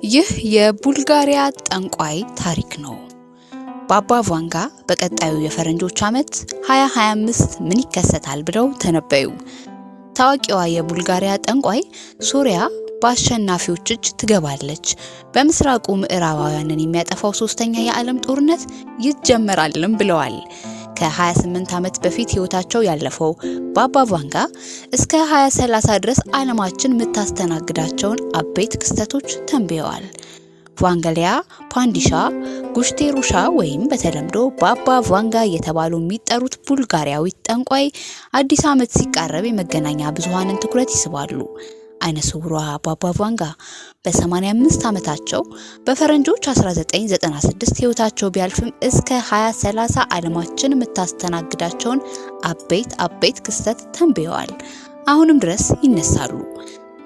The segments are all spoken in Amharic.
ይህ የቡልጋሪያ ጠንቋይ ታሪክ ነው። ባባ ቫንጋ በቀጣዩ የፈረንጆች ዓመት 2025 ምን ይከሰታል ብለው ተነበዩ። ታዋቂዋ የቡልጋሪያ ጠንቋይ ሶሪያ በአሸናፊዎች እጅ ትገባለች፣ በምስራቁ ምዕራባውያንን የሚያጠፋው ሶስተኛ የዓለም ጦርነት ይጀመራልም ብለዋል። ከ28 ዓመት በፊት ህይወታቸው ያለፈው ባባ ቫንጋ እስከ 2030 ድረስ ዓለማችን የምታስተናግዳቸውን አበይት ክስተቶች ተንብየዋል። ቫንጋሊያ ፓንዲሻ ጉሽቴሩሻ ወይም በተለምዶ ባባ ቫንጋ እየተባሉ የሚጠሩት ቡልጋሪያዊ ጠንቋይ አዲስ ዓመት ሲቃረብ የመገናኛ ብዙሃንን ትኩረት ይስባሉ። አይነ ስውሯ ባባ ቫንጋ በ85 ዓመታቸው በፈረንጆች 1996 ህይወታቸው ቢያልፍም እስከ 2030 ዓለማችን የምታስተናግዳቸውን አበይት ክስተት ተንብየዋል። አሁንም ድረስ ይነሳሉ።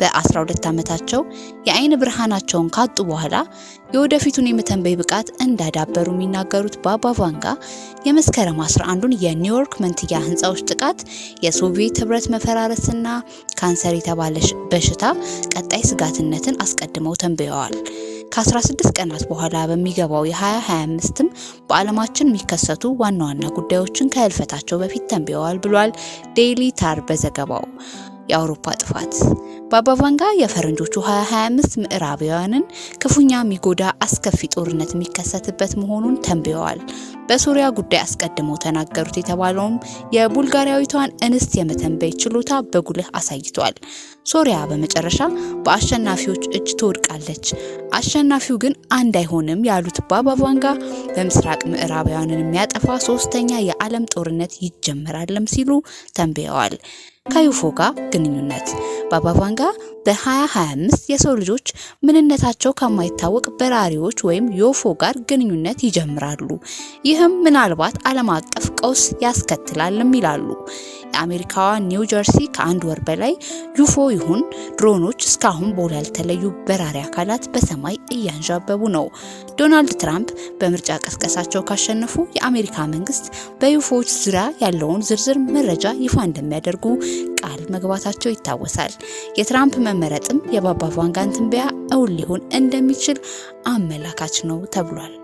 በ12 ዓመታቸው የአይን ብርሃናቸውን ካጡ በኋላ የወደፊቱን የመተንበይ ብቃት እንዳዳበሩ የሚናገሩት ባባ ቫንጋ የመስከረም 11ን የኒውዮርክ መንትያ ህንጻዎች ጥቃት፣ የሶቪየት ህብረት መፈራረስና ካንሰር የተባለ በሽታ ቀጣይ ስጋትነትን አስቀድመው ተንብየዋል። ከ16 ቀናት በኋላ በሚገባው የ2025ም በዓለማችን የሚከሰቱ ዋና ጉዳዮችን ከህልፈታቸው በፊት ተንብየዋል ብሏል ዴይሊ ታር በዘገባው። የአውሮፓ ጥፋት ባባ ቫንጋ የፈረንጆቹ 2025 ምዕራባውያንን ክፉኛ የሚጎዳ አስከፊ ጦርነት የሚከሰትበት መሆኑን ተንብየዋል። በሶሪያ ጉዳይ አስቀድመው ተናገሩት የተባለውም የቡልጋሪያዊቷን እንስት የመተንበይ ችሎታ በጉልህ አሳይቷል። ሶሪያ በመጨረሻ በአሸናፊዎች እጅ ትወድቃለች፣ አሸናፊው ግን አንድ አይሆንም ያሉት ባባ ቫንጋ በምስራቅ ምዕራባውያንን የሚያጠፋ ሶስተኛ የዓለም ጦርነት ይጀመራልም ሲሉ ተንብየዋል። ከዩፎ ጋር ግንኙነት ባባ ቫንጋ በ2025 የሰው ልጆች ምንነታቸው ከማይታወቅ በራሪዎች ወይም ዩፎ ጋር ግንኙነት ይጀምራሉ። ይህም ምናልባት ዓለም አቀፍ ቀውስ ያስከትላልም ይላሉ። የአሜሪካዋ ኒው ጀርሲ ከአንድ ወር በላይ ዩፎ ይሁን ድሮኖች እስካሁን በውል ያልተለዩ በራሪ አካላት በሰማይ እያንዣበቡ ነው። ዶናልድ ትራምፕ በምርጫ ቀስቀሳቸው ካሸነፉ የአሜሪካ መንግስት በዩፎዎች ዙሪያ ያለውን ዝርዝር መረጃ ይፋ እንደሚያደርጉ ቃል መግባታቸው ይታወሳል። የትራምፕ መመረጥም የባባ ቫንጋን ትንበያ እውን ሊሆን እንደሚችል አመላካች ነው ተብሏል።